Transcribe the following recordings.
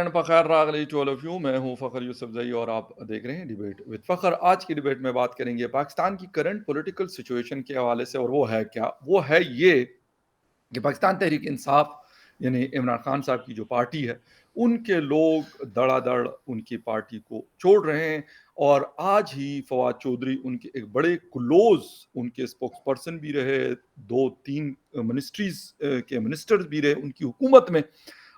सबैन फ़खैर रागली to all of you. मैं हूँ फ़खर यूसुफ़ज़ई और आप देख रहे हैं डिबेट विद फ़खर। आज की डिबेट में बात करेंगे पाकिस्तान की करंट पॉलिटिकल सिचुएशन के हवाले से, और वो है क्या? वो है ये कि पाकिस्तान तहरीक इंसाफ यानी इमरान खान साहब की जो पार्टी है, उनके लोग धड़ाधड़ उनकी पार्टी को छोड़ रहे हैं। और आज ही फवाद चौधरी उनके एक बड़े क्लोज उनके स्पोक्स पर्सन भी रहे, 2-3 मिनिस्ट्रीज के मिनिस्टर्स भी रहे उनकी हुकूमत में,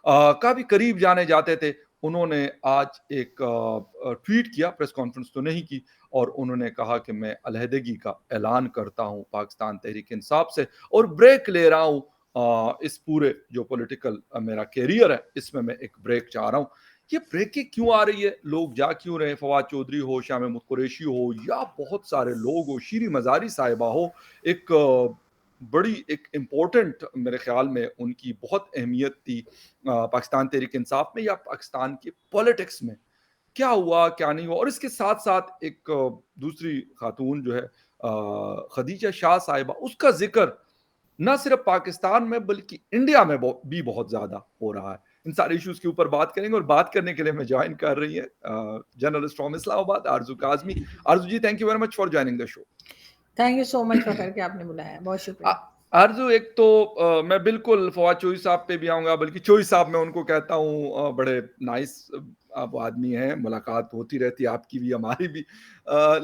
काफ़ी करीब जाने जाते थे। उन्होंने आज एक ट्वीट किया, प्रेस कॉन्फ्रेंस तो नहीं की, और उन्होंने कहा कि मैं अलहदगी का ऐलान करता हूँ पाकिस्तान तहरीक इंसाफ से और ब्रेक ले रहा हूँ। इस पूरे जो पॉलिटिकल मेरा कैरियर है, इसमें मैं एक ब्रेक चाह रहा हूँ। ये ब्रेकें क्यों आ रही है? लोग जा क्यों रहे हैं? फवाद चौधरी हो, शाह महमूद कुरैशी हो, या बहुत सारे लोग हो, शीरी मज़ारी साहिबा हो, एक बड़ी एक इम्पोर्टेंट मेरे ख्याल में उनकी बहुत अहमियत थी पाकिस्तान तहरीक इंसाफ में या पाकिस्तान की पॉलिटिक्स में। क्या हुआ, क्या नहीं हुआ? और इसके साथ-साथ एक दूसरी खातून जो है खदीजा शाह साहिबा, उसका ज़िक्र ना सिर्फ पाकिस्तान में बल्कि इंडिया में भी बहुत ज़्यादा हो रहा है। इन सारे इश्यूज़ के ऊपर बात करेंगे, और बात करने के लिए मैं जॉइन कर रही है journalist from Islamabad Arzoo Kazmi. Arzoo ji, thank you very much for joining the show. Thank you so much Fakhar के आपने बुलाया, बहुत शुक्रिया। आरज़ू, एक तो मैं बिल्कुल फवाद चौधरी साहब पे भी आऊँगा, बल्कि चौधरी साहब मैं उनको कहता हूँ, बड़े नाइस आप आदमी हैं, मुलाकात होती रहती है आपकी भी हमारी भी।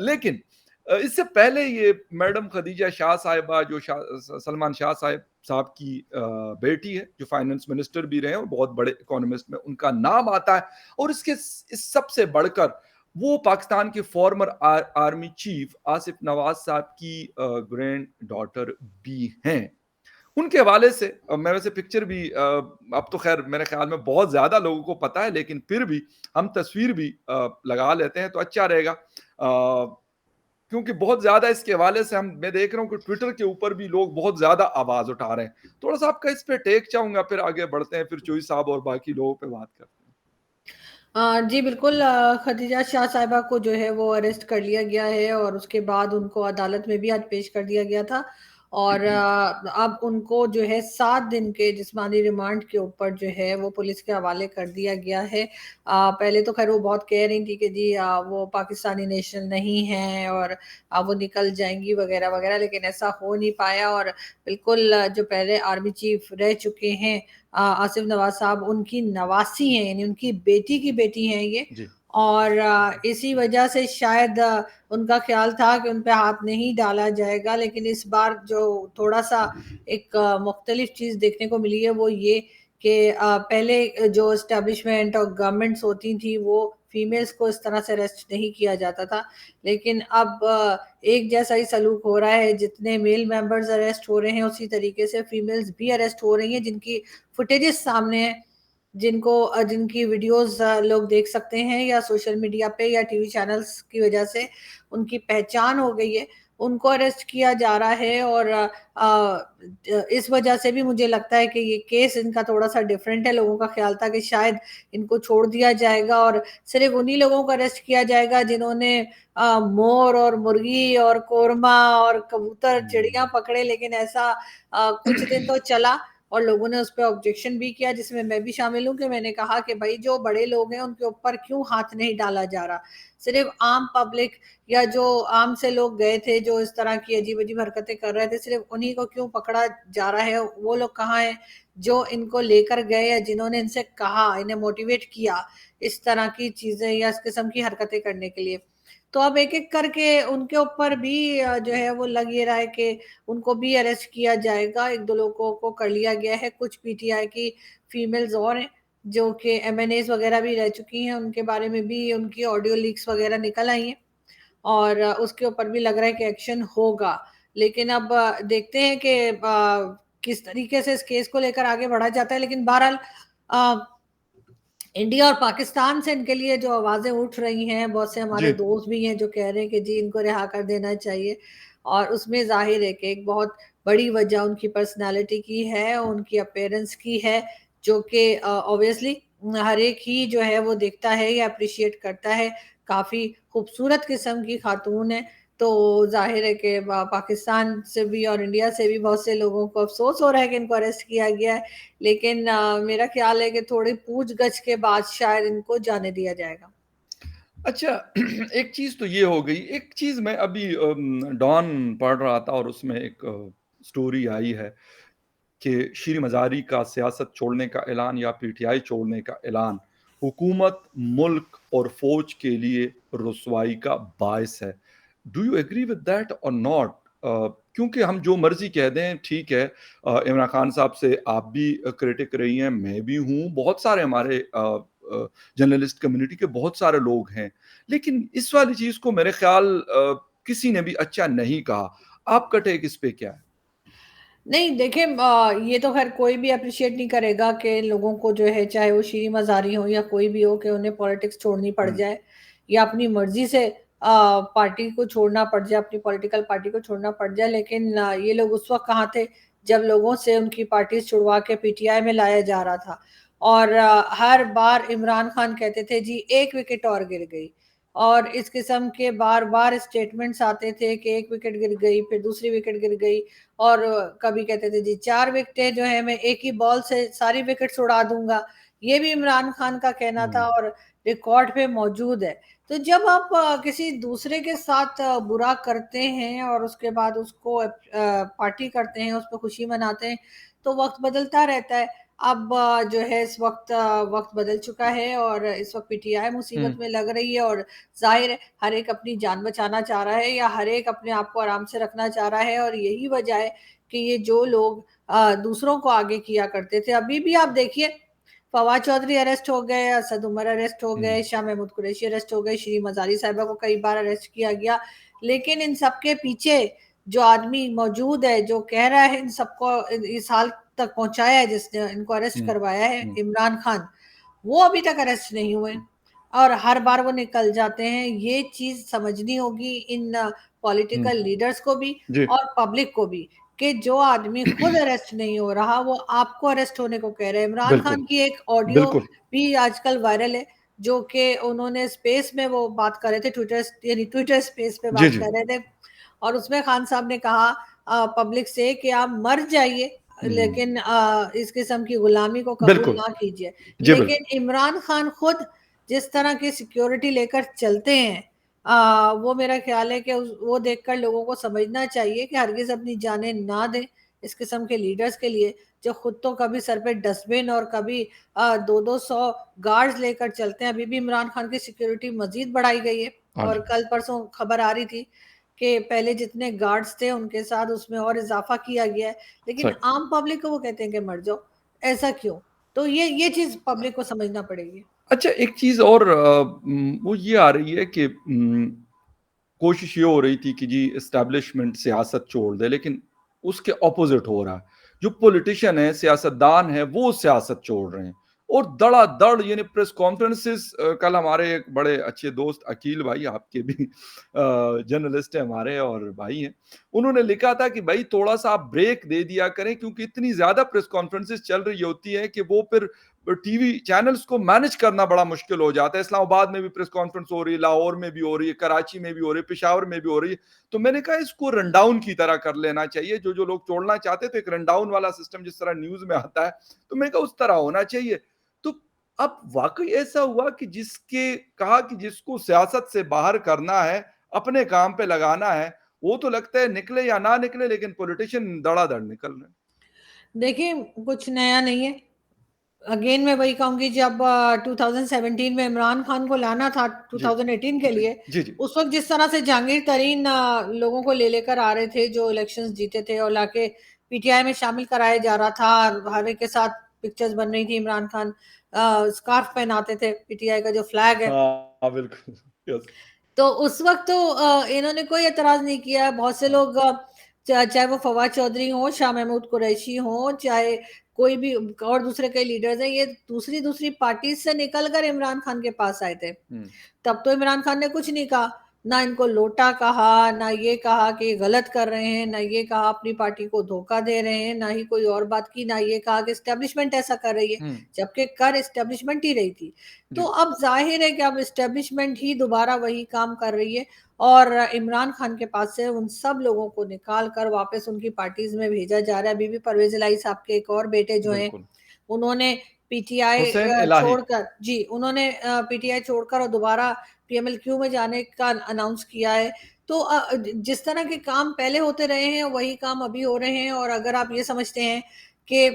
लेकिन इससे पहले ये मैडम खदीजा शाह साहिबा जो सलमान शाह साहब की बेटी है, जो फाइनेंस मिनिस्टर भी रहे हैं और बहुत बड़े इकोनॉमिस्ट में उनका नाम आता है। और इस सबसे बढ़कर वो पाकिस्तान के farmer army chief Asif Nawaz साहब की ग्रैंड डॉटर भी हैं। उनके हवाले से मैं वैसे पिक्चर भी अब तो खैर मेरे ख्याल में बहुत ज़्यादा लोगों को पता है, लेकिन फिर भी हम तस्वीर भी लगा लेते हैं तो अच्छा रहेगा, क्योंकि बहुत ज़्यादा इसके हवाले से मैं देख रहा हूँ कि ट्विटर के ऊपर भी लोग बहुत ज़्यादा आवाज़ उठा रहे हैं। थोड़ा सा आपका इस पे टेक चाहूँगा, फिर आगे बढ़ते हैं, फिर चोई साहब और बाकी लोगों पे बात करते हैं। जी बिल्कुल, खदीजा शाह साहिबा को जो है वो अरेस्ट कर लिया गया है और उसके बाद उनको अदालत में भी आज पेश कर दिया गया था। और अब उनको जो है 7 दिन के जिस्मानी रिमांड के ऊपर जो है वो पुलिस के हवाले कर दिया गया है। पहले तो खैर वो बहुत कह रही थी कि जी वो पाकिस्तानी नेशनल नहीं है और वो निकल जाएंगी वगैरह वगैरह, लेकिन ऐसा हो नहीं पाया। और बिल्कुल जो पहले आर्मी चीफ रह चुके हैं आसिफ नवाज साहब, उनकी नवासी हैं, यानी उनकी बेटी की बेटी हैं ये। जी। और इसी वजह से शायद उनका ख्याल था कि उन पे हाथ नहीं डाला जाएगा, लेकिन इस बार जो थोड़ा सा एक मुख्तलिफ चीज़ देखने को मिली है वो ये कि पहले जो इस्टेब्लिशमेंट और गवर्नमेंट्स होती थी वो फीमेल्स को इस तरह से अरेस्ट नहीं किया जाता था, लेकिन अब एक जैसा ही सलूक हो रहा है। जितने मेल मेंबर्स अरेस्ट हो रहे हैं उसी तरीके से फीमेल्स भी अरेस्ट हो रही हैं, जिनकी फुटेजेस सामने है, जिनकी वीडियोस लोग देख सकते हैं या सोशल मीडिया पे या टीवी चैनल्स की वजह से उनकी पहचान हो गई है, उनको अरेस्ट किया जा रहा है। और इस वजह से भी मुझे लगता है कि ये केस इनका थोड़ा सा डिफरेंट है। लोगों का ख्याल था कि शायद इनको छोड़ दिया जाएगा और सिर्फ उन्हीं लोगों को अरेस्ट किया जाएगा जिन्होंने मोर और मुर्गी और कोरमा और कबूतर चिड़िया पकड़े, लेकिन ऐसा कुछ दिन तो चला और लोगों ने उस पर ऑब्जेक्शन भी किया, जिसमें मैं भी शामिल हूँ, कि मैंने कहा कि भाई जो बड़े लोग हैं उनके ऊपर क्यों हाथ नहीं डाला जा रहा। सिर्फ आम पब्लिक या जो आम से लोग गए थे जो इस तरह की अजीब अजीब हरकतें कर रहे थे, सिर्फ उन्हीं को क्यों पकड़ा जा रहा है? वो लोग कहाँ हैं जो इनको लेकर गए या जिन्होंने इनसे कहा, इन्हें मोटिवेट किया इस तरह की चीजें या इस किस्म की हरकतें करने के लिए? तो अब एक एक करके उनके ऊपर भी जो है वो लग ये रहा है कि उनको भी अरेस्ट किया जाएगा। एक दो लोगों को कर लिया गया है, कुछ पीटीआई की फीमेल्स और हैं जो कि एमएनएस वगैरह भी रह चुकी हैं, उनके बारे में भी उनकी ऑडियो लीक्स वगैरह निकल आई हैं और उसके ऊपर भी लग रहा है कि एक्शन होगा। लेकिन अब देखते हैं कि किस तरीके से इस केस को लेकर आगे बढ़ा जाता है। लेकिन बहरहाल इंडिया और पाकिस्तान से इनके लिए जो आवाजें उठ रही हैं, बहुत से हमारे जी। दोस्त भी हैं जो कह रहे हैं कि जी इनको रिहा कर देना चाहिए। और उसमें जाहिर है कि एक बहुत बड़ी वजह उनकी पर्सनालिटी की है, उनकी अपीयरेंस की है, जो कि ऑब्वियसली हर एक ही जो है वो देखता है या अप्रिशिएट करता है। काफी खूबसूरत किस्म की खातून है, तो ज़ाहिर है कि पाकिस्तान से भी और इंडिया से भी बहुत से लोगों को अफ़सोस हो रहा है कि इनको अरेस्ट किया गया है। लेकिन मेरा ख़्याल है कि थोड़ी पूछ-गछ के बाद शायद इनको जाने दिया जाएगा। अच्छा एक चीज़ तो ये हो गई, एक चीज़ मैं अभी डॉन पढ़ रहा था और उसमें एक स्टोरी आई है कि शीर मज़ारी का सियासत छोड़ने का ऐलान या पीटीआई छोड़ने का ऐलान हुकूमत, मुल्क और फ़ौज के लिए रुसवाई का बायस है। Do you agree with that और नॉट? क्योंकि हम जो मर्ज़ी कह दें ठीक है, इमरान खान साहब से आप भी क्रिटिक रही हैं, मैं भी हूँ, बहुत सारे हमारे जर्नलिस्ट कम्युनिटी के बहुत सारे लोग हैं। लेकिन इस वाली चीज़ को मेरे ख़्याल किसी ने भी अच्छा नहीं कहा। आपका टेक इस पे क्या है? नहीं देखिए, ये तो खैर कोई भी अप्रिशिएट नहीं करेगा कि लोगों को जो है, चाहे वो शीरी मज़ारी हो या कोई भी हो, कि उन्हें पॉलिटिक्स छोड़नी पड़ हुँ, जाए या अपनी मर्ज़ी से पार्टी को छोड़ना पड़ जाए, अपनी पॉलिटिकल पार्टी को छोड़ना पड़ जाए। लेकिन ये लोग उस वक़्त कहाँ थे जब लोगों से उनकी पार्टीज़ छुड़वा के पीटीआई में लाया जा रहा था। और हर बार इमरान खान कहते थे जी 1 विकेट और गिर गई, और इस किस्म के बार-बार स्टेटमेंट्स आते थे कि 1 विकेट गिर गई, फिर दूसरी विकेट गिर गई। और कभी कहते थे जी 4 विकेटें जो है मैं एक ही बॉल से सारी विकेट्स उड़ा दूँगा। ये भी इमरान खान का कहना था हुँ, और रिकॉर्ड पे मौजूद है। तो जब आप किसी दूसरे के साथ बुरा करते हैं और उसके बाद उसको पार्टी करते हैं, उस पे खुशी मनाते हैं, तो वक़्त बदलता रहता है। अब जो है इस वक़्त वक़्त बदल चुका है और इस वक़्त पीटीआई हुँ, मुसीबत में लग रही है, और ज़ाहिर है हर एक अपनी जान बचाना चाह रहा है या हर एक अपने आप को आराम से रखना चाह रहा है, और यही वजह है कि ये जो लोग दूसरों को आगे किया करते थे, अभी भी आप देखिए फवाद चौधरी अरेस्ट हो गए, असद उमर अरेस्ट हो हुँ, गए, शाह महमूद कुरैशी अरेस्ट हो गए, श्री मज़ारी साहिबा को कई बार अरेस्ट किया गया। लेकिन इन सबके पीछे जो आदमी मौजूद है, जो कह रहा है इन सबको इस हाल तक पहुँचाया है, जिसने इनको अरेस्ट हुँ, करवाया है, हुँ, इमरान खान, वो अभी तक अरेस्ट नहीं हुए और हर बार वो निकल जाते हैं। ये चीज़ समझनी होगी इन हुँ, पॉलिटिकल लीडर्स को भी जी। और पब्लिक को भी, कि जो आदमी खुद अरेस्ट नहीं हो रहा, वो आपको अरेस्ट होने को कह रहे हैं। इमरान बिल्कुल, खान की एक ऑडियो बिल्कुल। भी आजकल वायरल है, जो कि उन्होंने स्पेस में वो बात कर रहे थे, ट्विटर यानी ट्विटर स्पेस पे जी, बात जी। कर रहे थे, और उसमें खान साहब ने कहा पब्लिक से कि आप मर जाइए, हुँ, लेकिन इस किस्म की गुलामी को कबूल बिल्कुल। ना कीजिए। जी, लेकिन बिल्कुल। इमरान खान खुद जिस तरह की सिक्योरिटी लेकर चलते हैं, वो मेरा ख़्याल है कि वो देखकर लोगों को समझना चाहिए कि हरगिज़ अपनी जानें ना दें इस किस्म के लीडर्स के लिए, जो खुद तो कभी सर पे डस्टबिन और कभी 2-2 सौ गार्ड्स लेकर चलते हैं। अभी भी इमरान खान की सिक्योरिटी मज़ीद बढ़ाई गई है, हाँ और जी, कल परसों खबर आ रही थी कि पहले जितने गार्ड्स थे उनके साथ उसमें और इज़ाफ़ा किया गया है। लेकिन सही। आम पब्लिक को वो कहते हैं कि मर जाओ, ऐसा क्यों? तो ये चीज़ पब्लिक को समझना पड़ेगी। अच्छा एक चीज़ और वो ये आ रही है कि कोशिश ये हो रही थी कि जी एस्टेब्लिशमेंट सियासत छोड़ दे, लेकिन उसके ऑपोजिट हो रहा है। जो पॉलिटिशियन है, सियासतदान है, वो सियासत छोड़ रहे हैं और धड़ाधड़ यानी प्रेस कॉन्फ्रेंसेस कल हमारे एक बड़े अच्छे दोस्त अकील भाई आपके भी जर्नलिस्ट हैं हमारे और भाई हैं, उन्होंने लिखा था कि भाई थोड़ा-सा आप ब्रेक दे दिया करें क्योंकि इतनी ज़्यादा प्रेस कॉन्फ्रेंसेस चल रही होती हैं कि वो फिर टीवी चैनल्स को मैनेज करना बड़ा मुश्किल हो जाता है। इस्लामाबाद में भी प्रेस कॉन्फ्रेंस हो रही है, लाहौर में भी हो रही है, कराची में भी हो रही है, पेशावर में भी हो रही है। तो मैंने कहा इसको रनडाउन की तरह कर लेना चाहिए। जो-जो लोग छोड़ना चाहते हैं तो एक रनडाउन वाला सिस्टम जिस तरह न्यूज़ में आता है, तो मैंने कहा उस तरह होना चाहिए। तो अब वाक़ई ऐसा हुआ कि जिसको सियासत से बाहर करना है, अपने काम पे लगाना है, वो तो लगता है निकले या ना निकले लेकिन पॉलिटिशियन धड़ाधड़ निकल रहे हैं। देखिए, कुछ नया नहीं है। अगेन मैं वही कहूँगी, जब 2017 में इमरान खान को लाना था जी। 2018 के जी। लिए, जी, जी। उस वक़्त जिस तरह से जहांगीर तरीन लोगों को ले लेकर आ रहे थे, जो इलेक्शंस जीते थे और लाके पीटीआई में शामिल कराया जा रहा था, और हर एक के साथ पिक्चर्स बन रही थी, इमरान खान स्कार्फ पहनाते थे, पीटीआई का जो फ्लैग है। हाँ, बिल्कुल। यस। तो उस वक़्त तो इन्होंने कोई एतराज़ नहीं किया। बहुत से हाँ। लोग चाहे वो फवाद चौधरी हों, शाह महमूद कुरैशी हों, चाहे कोई भी और दूसरे कई लीडर्स हैं, ये दूसरी-दूसरी पार्टीज़ से निकल कर इमरान खान के पास आए थे। हुँ, तब तो इमरान खान ने कुछ नहीं कहा। ना इनको लोटा कहा, ना ये कहा कि गलत कर रहे हैं, ना ये कहा अपनी पार्टी को धोखा दे रहे हैं, ना ही कोई और बात की, ना ये कहा कि एस्टेब्लिशमेंट ऐसा कर रही है, हुँ, जबकि कर एस्टेब्लिशमेंट ही रही थी। तो जी, अब ज़ाहिर है कि अब एस्टेब्लिशमेंट ही दोबारा वही काम कर रही है और इमरान खान के पास से उन सब लोगों को निकाल कर वापस उनकी पार्टीज़ में भेजा जा रहा है। अभी भी परवेज़ इलाही साहब के एक और बेटे जो हैं, बिल्कुल। उन्होंने पीटीआई हुसैन इलाही, छोड़कर जी, उन्होंने पीटीआई छोड़कर और दोबारा पीएमएलक्यू में जाने का अनाउंस किया है। तो जिस तरह के काम पहले होते रहे हैं, वही काम अभी हो रहे हैं और अगर आप ये समझते हैं कि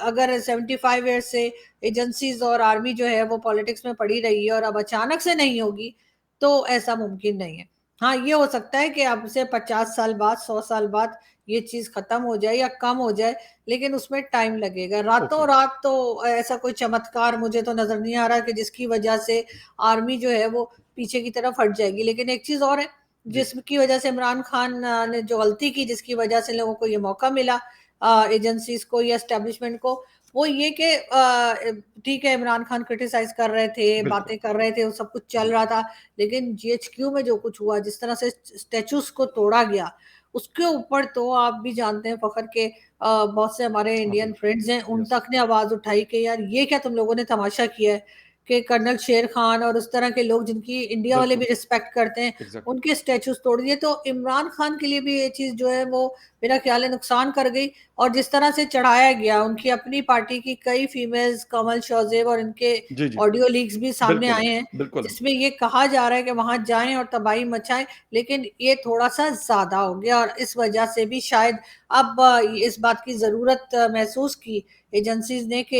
अगर 75 ईयर्स से एजेंसीज़ और आर्मी जो है वो पॉलिटिक्स में पड़ी रही है और अब अचानक से नहीं होगी, तो ऐसा मुमकिन नहीं है। हाँ, ये हो सकता है कि अब से 50 साल बाद, 100 साल बाद ये चीज़ खत्म हो जाए या कम हो जाए, लेकिन उसमें टाइम लगेगा। ओके, रातों-रात तो ऐसा कोई चमत्कार मुझे तो नज़र नहीं आ रहा कि जिसकी वजह से आर्मी जो है वो पीछे की तरफ हट जाएगी। लेकिन एक चीज़ और है, जी, जिसकी वजह से इमरान खान ने जो गलती की, जिसकी वजह से लोगों को ये मौका मिला एजेंसीज़ को या एस्टेब्लिशमेंट को, वो ये कि ठीक है इमरान खान क्रिटिसाइज़ कर रहे थे, बिल्कुल, बातें कर रहे थे, वो सब कुछ चल रहा था। लेकिन जीएचक्यू में जो कुछ हुआ, जिस तरह से स्टैच्यूज़ को तोड़ा गया, उसके ऊपर तो आप भी जानते हैं फ़खर के बहुत से हमारे हाँ, इंडियन बिल्कुल, फ्रेंड्स हैं, उन यस, तक ने आवाज़ उठाई कि यार ये क्या तुम लोगों ने तमाशा किया है कि कर्नल शेर खान और उस तरह के लोग जिनकी इंडिया वाले भी बिल्कुल, रिस्पेक्ट करते हैं, एग्ज़ैक्टली, उनके स्टैच्यूज़ तोड़ दिए। तो इमरान खान के लिए भी ये चीज़ जो है वो मेरा ख़्याल है नुकसान कर गई और जिस तरह से चढ़ाया गया, उनकी अपनी पार्टी की कई फीमेल्स कमल शौज़ेब और इनके जी, जी, ऑडियो लीक्स भी सामने बिल्कुल, आए हैं, बिल्कुल। जिसमें ये कहा जा रहा है कि वहाँ जाएँ और तबाही मचाएँ, लेकिन ये थोड़ा-सा ज़्यादा हो गया और इस वजह से भी शायद अब इस बात की ज़रूरत महसूस की एजेंसीज़ ने कि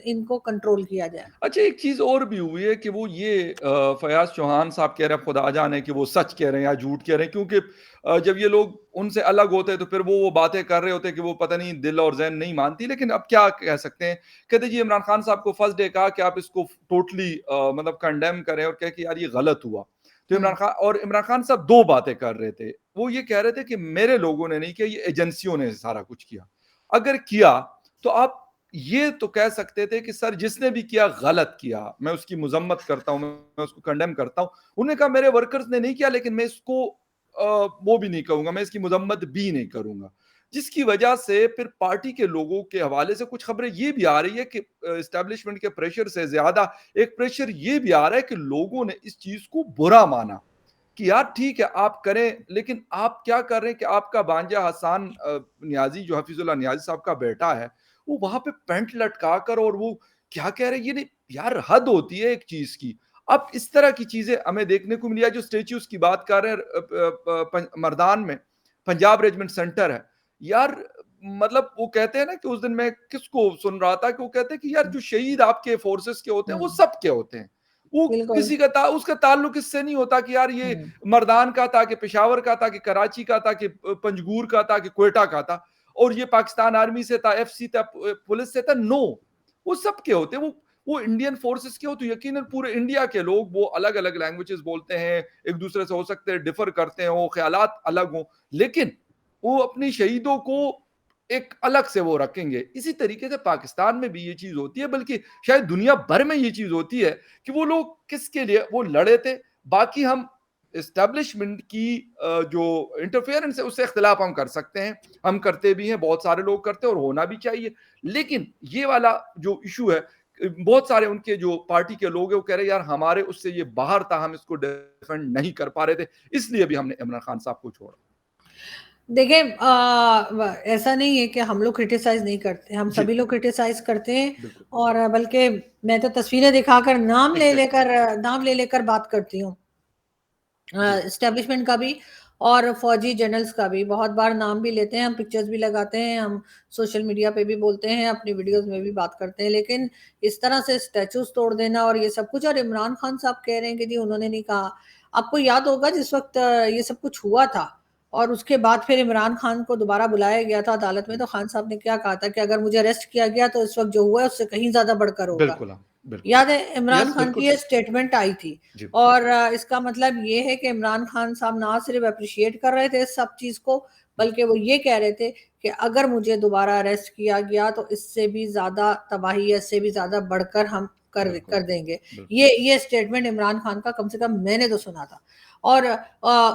इनको कंट्रोल किया जाए। अच्छा, एक चीज़ और भी हुई है कि वो ये फ़याज़ चौहान साहब कह रहे हैं, खुदा जाने कि वो सच कह रहे हैं या झूठ कह रहे हैं, क्योंकि जब ये लोग उनसे अलग होते हैं तो फिर वो बातें कर रहे होते हैं कि वो पता नहीं दिल और ज़हन नहीं मानती, लेकिन अब क्या कह सकते हैं। कहते जी इमरान खान साहब को फर्स्ट डे कहा कि आप इसको टोटली मतलब कंडेम करें और कहें कि यार ये गलत हुआ। तो हुँ, इमरान खान साहब 2 बातें कर रहे थे। वो ये कह रहे थे कि मेरे लोगों ने नहीं किया, ये एजेंसियों ने सारा कुछ किया। अगर किया तो आप ये तो कह सकते थे कि सर जिसने भी किया गलत किया, मैं उसकी मज़म्मत करता हूँ, मैं उसको कंडेम करता हूँ। उन्होंने कहा मेरे वर्कर्स ने नहीं किया, लेकिन मैं इसको वो भी नहीं कहूँगा, मैं इसकी मज़म्मत भी नहीं करूँगा। जिसकी वजह से फिर पार्टी के लोगों के हवाले से कुछ खबरें ये भी आ रही है कि एस्टेब्लिशमेंट के प्रेशर से ज़्यादा एक प्रेशर ये भी आ रहा है कि लोगों ने इस चीज़ को बुरा माना। कि यार ठीक है आप करें, लेकिन आप क्या कर रहे हैं कि आपका भांजा हसन नियाज़ी जो हफीज़ुल्लाह नियाज़ी साहब का बेटा है, वो वहाँ पे पैंट लटका कर और वो क्या कह रहे हैं, ये नहीं यार हद होती है एक चीज़ की। अब इस तरह की चीज़ें हमें देखने को मिली है, जो स्टैच्यूज़ की बात कर रहे हैं मर्दान में, पंजाब रेजिमेंट सेंटर है। यार मतलब वो कहते हैं ना कि उस दिन मैं किसको सुन रहा था कि वो कहते हैं कि यार हुँ, जो शहीद आपके फोर्सेस के होते हैं, वो हुँ, सबके होते हैं। वो बिल्कुल। किसी का उसका ताल्लुक इससे नहीं होता कि यार ये हुँ, मर्दान का था कि पेशावर का था कि कराची का था कि पंजगूर का था कि क्वेटा का था और ये पाकिस्तान आर्मी से था, एफसी था, पुलिस से था। नो, वो सबके होते हैं। वो इंडियन फोर्सेस के हो तो यकीनन पूरे इंडिया के लोग, वो अलग अलग लैंग्वेजेस बोलते हैं, एक दूसरे से हो सकते हैं डिफर करते हो, ख्यालात अलग हो, लेकिन वो अपनी शहीदों को एक अलग से वो रखेंगे। इसी तरीके से पाकिस्तान में भी ये चीज होती है, बल्कि शायद दुनिया भर में ये चीज होती है कि वो लोग किसके लिए वो लड़े थे। बाकी हम एस्टेब्लिशमेंट की जो इंटरफेरेंस है उससे इख्तिलाफ हम कर सकते हैं, हम करते भी हैं, बहुत सारे लोग करते हैं और होना भी चाहिए। लेकिन ये वाला जो इशू है, बहुत सारे उनके जो पार्टी के लोग हैं वो कह रहे हैं यार हमारे उससे ये बाहर था, हम इसको डिफेंड नहीं कर पा रहे थे, इसलिए भी हमने इमरान खान साहब को छोड़ा। देखिए ऐसा नहीं है कि हम लोग क्रिटिसाइज़ नहीं करते, हम जी, सभी लोग क्रिटिसाइज़ करते हैं बिल्कुल, और बल्कि मैं तो तस्वीरें दिखाकर एग्जैक्टली, नाम ले लेकर बात करती हूँ। जी, एस्टेब्लिशमेंट का भी और फौजी जनरल्स का भी बहुत बार नाम भी लेते हैं, हम पिक्चर्स भी लगाते हैं, हम सोशल मीडिया पे भी बोलते हैं, अपनी वीडियोज़ में भी बात करते हैं। लेकिन इस तरह से स्टैच्यूज़ तोड़ देना और ये सब कुछ और इमरान खान साहब कह रहे हैं कि जी उन्होंने नहीं कहा। आपको याद होगा जिस वक़्त ये सब कुछ हुआ था और उसके बाद फिर इमरान खान को दोबारा बुलाया गया था अदालत में, जी, तो खान साहब ने क्या कहा था कि अगर मुझे अरेस्ट किया गया तो इस वक़्त जो हुआ है उससे कहीं ज़्यादा बढ़कर होगा। बिल्कुल, हाँ, बिल्कुल, याद है इमरान यस, खान बिल्कुल की ये सही, स्टेटमेंट आई थी जी, और इसका मतलब ये है कि इमरान खान साहब ना सिर्फ अप्रिशिएट कर रहे थे इस सब चीज़ को, बल्कि वो ये कह रहे थे कि अगर मुझे दोबारा अरेस्ट किया गया तो इससे भी ज़्यादा तबाही या इससे भी ज़्यादा बढ़कर हम बिल्कुल, देंगे। बिल्कुल। ये स्टेटमेंट इमरान खान का कम से कम मैंने तो सुना था। और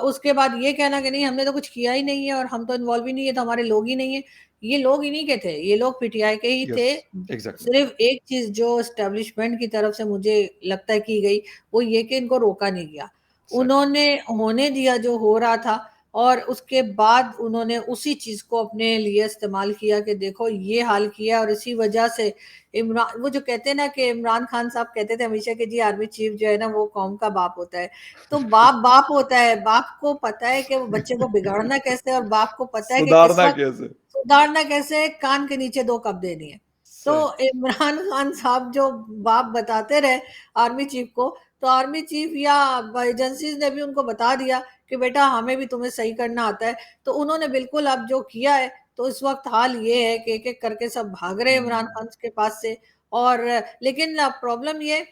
उसके बाद ये कहना कि नहीं हमने तो कुछ किया ही नहीं है और हम तो इन्वॉल्व ही नहीं है, तो हमारे लोग ही नहीं है। ये लोग इन्हीं के थे, ये लोग पीटीआई के ही यस, थे। एग्ज़ैक्टली। सिर्फ एक चीज जो एस्टेब्लिशमेंट की तरफ से मुझे लगता है की गई, वो ये कि इनको रोका नहीं गया। सही। उन्होंने होने दिया जो हो रहा था, और उसके बाद उन्होंने उसी चीज को अपने लिए इस्तेमाल किया कि देखो ये हाल किया, और इसी वजह से इमरान, वो जो कहते हैं ना कि इमरान खान साहब कहते थे हमेशा कि जी आर्मी चीफ जो है ना वो कौम का बाप होता है। तो बाप बाप होता है, बाप को पता है कि वो बच्चे को बिगाड़ना कैसे, और बाप को पता है कि किस सुधारना वक्त कैसे? सुधारना कैसे है, कान के नीचे दो कप देनी है। तो सही। इमरान खान साहब जो बाप बताते रहे आर्मी चीफ को, तो आर्मी चीफ या एजेंसीज ने भी उनको बता दिया कि बेटा हमें भी तुम्हें सही करना आता है। तो उन्होंने बिल्कुल अब जो किया है, तो इस वक्त हाल ये है कि एक एक करके सब भाग रहे हैं इमरान हुँ, खान के पास से। और लेकिन प्रॉब्लम ये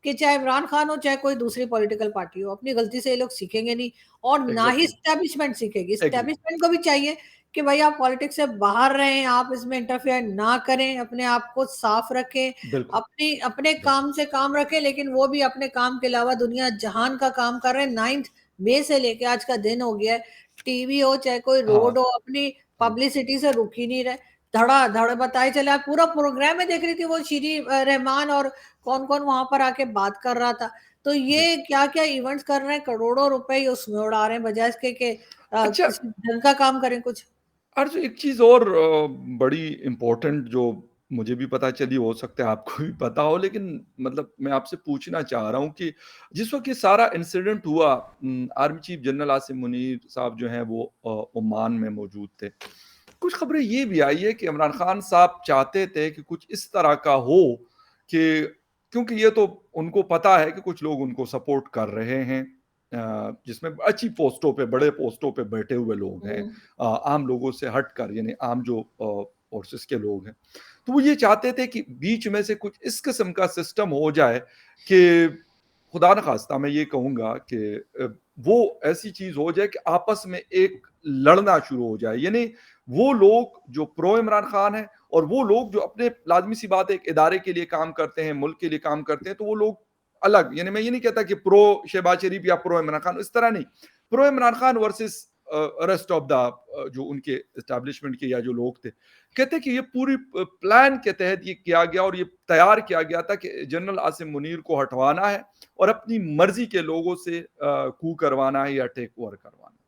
कि चाहे इमरान खान हो चाहे कोई दूसरी पॉलिटिकल पार्टी हो, अपनी गलती से ये लोग सीखेंगे नहीं, और ना ही एग्ज़ैक्टली, एस्टेब्लिशमेंट सीखेगी। एग्री, एस्टेब्लिशमेंट को भी चाहिए कि भाई आप पॉलिटिक्स से बाहर रहें, आप इसमें इंटरफेयर ना करें, अपने आप को साफ रखें, बिल्कुल, अपनी अपने बिल्कुल। काम से काम रखें, लेकिन वो भी अपने काम के अलावा दुनिया जहान का काम कर रहे हैं। 9th मई से लेके आज का दिन हो गया है, टीवी हो चाहे कोई हाँ, रोड हो, अपनी हाँ, पब्लिसिटी से रुक ही नहीं रहे। धड़ा-धड़ बताए चले, आज पूरा प्रोग्राम में देख रही थी वो शीरी रहमान और कौन-कौन वहाँ पर आके बात कर रहा था। तो जी। ये क्या-क्या इवेंट्स कर रहे हैं, करोड़ों रुपए ये उसमें उड़ा रहे हैं बजाए इसके कि अच्छा, किसी ढंग का काम करें कुछ। अर्ज एक चीज़ और बड़ी इम्पोर्टेंट जो मुझे भी पता चली, हो सकता है आपको भी पता हो, लेकिन मतलब मैं आपसे पूछना चाह रहा हूँ कि जिस वक़्त ये सारा इंसिडेंट हुआ, army chief general Asim Munir साहब जो हैं वो ओमान में मौजूद थे। कुछ खबरें ये भी आई है कि इमरान खान साहब चाहते थे कि कुछ इस तरह का हो कि, क्योंकि ये तो उनको पता है कि कुछ लोग उनको सपोर्ट कर रहे हैं, जिसमें अच्छी पोस्टों पे, बड़े पोस्टों पे बैठे हुए लोग हैं, हुँ। आम लोगों से हटकर, यानी आम जो फोर्सेस के लोग हैं। तो वो ये चाहते थे कि बीच में से कुछ इस किस्म का सिस्टम हो जाए कि, खुदा न खास्ता मैं ये कहूँगा कि वो ऐसी चीज़ हो जाए कि आपस में एक लड़ना शुरू हो जाए। यानी वो लोग जो प्रो इमरान खान हैं और वो लोग जो अपने, लाज़मी सी बात है, एक इदारे के लिए काम करते हैं, मुल्क के लिए काम करते हैं, तो वो लोग अलग, यानी मैं ये नहीं कहता कि प्रो शहबाज शरीफ या प्रो इमरान खान, इस तरह नहीं। Pro Imran Khan versus rest of the जो उनके एस्टैब्लिशमेंट के या जो लोग थे। कहते हैं कि ये पूरी प्लान के तहत ये किया गया और ये तैयार किया गया था कि जनरल आसिम मुनीर को हटवाना है और अपनी मर्ज़ी के लोगों से कू करवाना है या टेक ओवर करवाना है।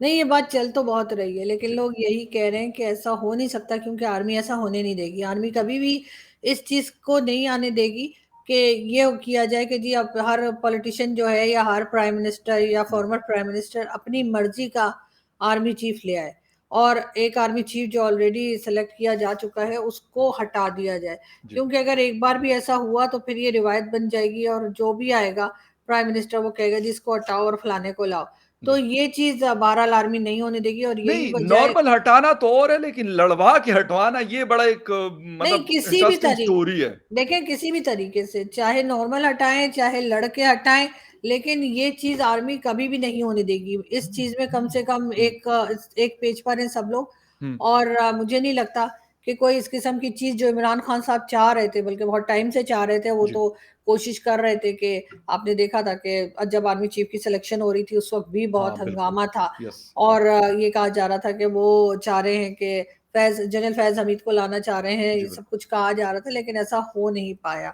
नहीं, ये बात चल तो बहुत रही है, लेकिन जी, लोग यही कह रहे हैं कि ऐसा हो नहीं सकता, क्योंकि आर्मी ऐसा होने नहीं देगी। आर्मी कभी भी इस चीज़ को नहीं आने देगी कि ये किया जाए कि जी अब हर पॉलिटिशियन जो है या हर प्राइम मिनिस्टर या जी, फॉर्मर प्राइम मिनिस्टर अपनी मर्ज़ी का आर्मी चीफ ले आए, और एक आर्मी चीफ जो ऑलरेडी सेलेक्ट किया जा चुका है उसको हटा दिया जाए। जी, क्योंकि अगर एक बार भी ऐसा हुआ तो फिर ये रिवायत बन जाएगी, और जो भी आएगा प्राइम मिनिस्टर वो कहेगा जी इसको हटाओ और फलाने को लाओ। तो जी। ये चीज़ बहरहाल आर्मी नहीं होने देगी, और यही नहीं, वजह है। नॉर्मल हटाना तो और है, लेकिन लड़वा के हटवाना ये बड़ा एक नहीं, मतलब किसी भी इंटरेस्टिंग तरीके, स्टोरी है। देखें किसी भी तरीके से, चाहे नॉर्मल हटाएँ, चाहे लड़ के हटाएँ, लेकिन ये चीज़ आर्मी कभी भी नहीं होने देगी। इस चीज़ में कम से कम हुँ, एक पेज पर हैं सब लोग। हुँ, और मुझे नहीं लगता कि कोई इस किस्म की चीज़ जो इमरान खान साहब चाह रहे थे, बल्कि बहुत टाइम से चाह रहे थे, वो जी, तो कोशिश कर रहे थे कि आपने देखा था कि जब आर्मी चीफ की सिलेक्शन हो रही थी, उस वक़्त भी हाँ, बहुत बिल्कुल। हंगामा था। यस, और यस। ये कहा जा रहा था कि वो चाह रहे हैं कि जनरल फैज़ हमीद को लाना चाह रहे हैं, जी, ये सब बिल्कुल। कुछ कहा जा रहा था, लेकिन ऐसा हो नहीं पाया।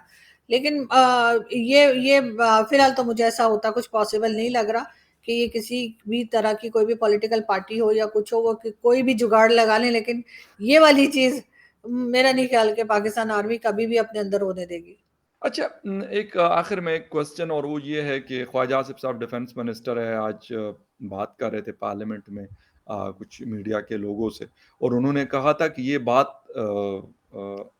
लेकिन ये फिलहाल तो मुझे ऐसा होता कुछ पॉसिबल नहीं लग रहा कि ये किसी भी तरह की कोई भी पॉलिटिकल पार्टी हो या कुछ हो, वो कोई भी जुगाड़ लगा लें, लेकिन ये वाली चीज़ मेरा नहीं ख्याल कि पाकिस्तान आर्मी कभी भी अपने अंदर होने देगी। अच्छा, एक आखिर में एक क्वेश्चन, और वो ये है कि ख्वाजा आसिफ साहब डिफेंस मिनिस्टर है, आज बात कर रहे थे पार्लियामेंट में कुछ मीडिया के लोगों से, और उन्होंने कहा था कि ये बात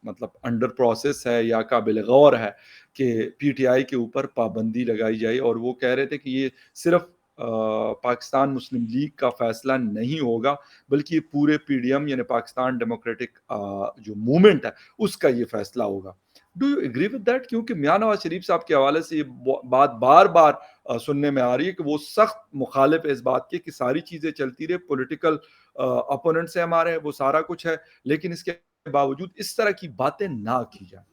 मतलब अंडर प्रोसेस है या काबिल गौर है कि पीटीआई के ऊपर पाबंदी लगाई जाए, और वो कह रहे थे कि ये सिर्फ पाकिस्तान मुस्लिम लीग का फैसला नहीं होगा, बल्कि ये पूरे पीडीएम यानी पाकिस्तान डेमोक्रेटिक जो मूवमेंट है उसका ये फैसला होगा। Do you agree with that? क्योंकि मियां नवाज शरीफ साहब के हवाले से ये बात बार बार सुनने में आ रही है कि वो सख्त मुखालिफ है इस बात के कि सारी चीजें चलती रहे, पॉलिटिकल अपोनेंट्स है हमारे, वो सारा कुछ है, लेकिन इसके बावजूद इस तरह की बातें ना की जाए।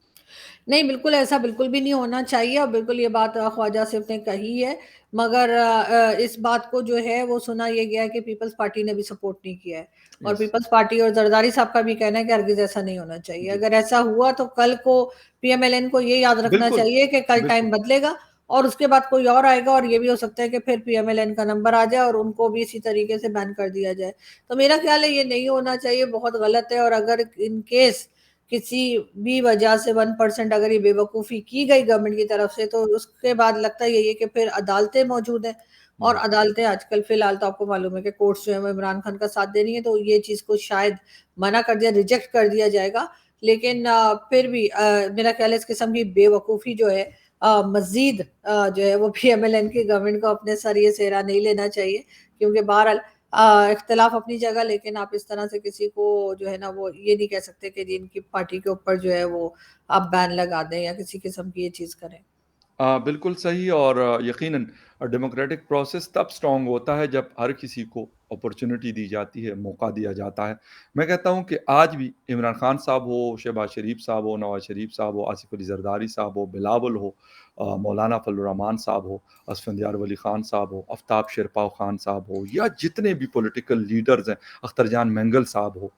नहीं, बिल्कुल ऐसा बिल्कुल भी नहीं होना चाहिए और बिल्कुल ये बात ख्वाजा आसिफ ने कही है। मगर इस बात को जो है वो सुना ये गया है कि पीपल्स पार्टी ने भी सपोर्ट नहीं किया है और यस। पीपल्स पार्टी और ज़रदारी साहब का भी कहना है कि हरगिज़ ऐसा नहीं होना चाहिए। जी। अगर ऐसा हुआ तो कल को पीएमएलएन को ये याद रखना बिल्कुल, चाहिए कि कल टाइम बिल्कुल। बदलेगा और उसके बाद कोई और आएगा और ये भी हो सकता है कि फिर पीएमएलएन का नंबर आ जाए और उनको भी इसी तरीके से बैन कर दिया जाए। तो मेरा ख्याल है ये नहीं होना चाहिए, बहुत गलत है। और अगर इन केस किसी भी वजह से 1% अगर ये बेवकूफ़ी की गई गवर्नमेंट की तरफ से, तो उसके बाद लगता यही है कि फिर अदालतें मौजूद हैं और जी। अदालतें आजकल फ़िलहाल तो आपको मालूम है कि कोर्ट्स जो है वो इमरान खान का साथ दे रही हैं, तो ये चीज़ को शायद मना कर दिया, रिजेक्ट कर दिया जाएगा। लेकिन फिर भी मेरा ख्याल है इस किस्म की बेवकूफ़ी जो है मज़ीद जो है वो पीएमएलएन की गवर्नमेंट को अपने सर ये सेहरा नहीं लेना चाहिए, क्योंकि बहरहाल इख्तिलाफ अपनी जगह, लेकिन आप इस तरह से किसी को जो है ना वो ये नहीं कह सकते कि जी इनकी पार्टी के ऊपर जो है वो आप बैन लगा दें या किसी किस्म की ये चीज़ करें। बिल्कुल सही और यकीनन डेमोक्रेटिक प्रोसेस तब स्ट्रॉन्ग होता है जब हर किसी को अपॉर्चुनिटी दी जाती है, मौका दिया जाता है। मैं कहता हूँ कि आज भी इमरान खान साहब हो, शहबाज शरीफ साहब हो, नवाज़ शरीफ साहब हो, आसिफ अली ज़रदारी साहब हो, बिलावल हो, मौलाना फजल रहमान साहब हो, असफंदियार वली खान साहब हो, आफ्ताब शिरपाव खान साहब हो या जितने भी पॉलिटिकल लीडर्स हैं, अख्तर जान मैंगल साहब हो,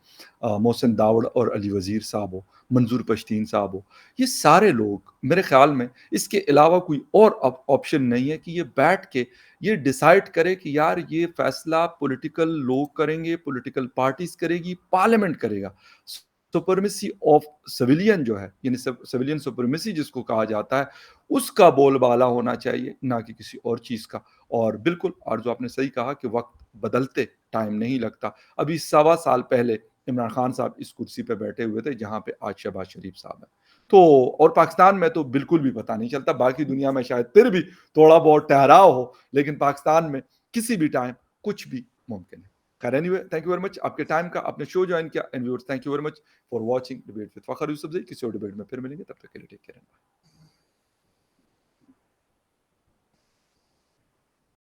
मोहसिन दावड़ और अली वज़ीर साहब हो, मंजूर पश्तीन साहब हो, ये सारे लोग मेरे ख़्याल में इसके अलावा कोई और ऑप्शन नहीं है कि ये बैठ के ये डिसाइड करे कि यार ये फैसला पॉलिटिकल लोग करेंगे, पॉलिटिकल पार्टीज़ करेगी, पार्लियामेंट करेगा। सुपरमेसी ऑफ सिविलियन जो है, यानी सिविलियन सुपरमेसी जिसको कहा जाता है, उसका बोलबाला होना चाहिए, ना कि किसी और चीज़ का। और बिल्कुल और जो आपने सही कहा कि वक़्त बदलते टाइम नहीं लगता। अभी सवा साल पहले इमरान खान साहब इस कुर्सी पे बैठे हुए थे, जहाँ पे आज शहबाज शरीफ साहब हैं। तो और पाकिस्तान में तो बिल्कुल भी पता नहीं चलता, बाकी दुनिया में शायद फिर भी थोड़ा बहुत ठहराव हो, लेकिन पाकिस्तान में किसी भी टाइम कुछ भी मुमकिन है। खैर anyway thank you very much आपके टाइम का, आपने शो जॉइन किया and viewers thank you very much for watching debate with Fakhar Yousafzai. किसी और डिबेट में फिर मिलेंगे, तब तक के लिए टेक केयर।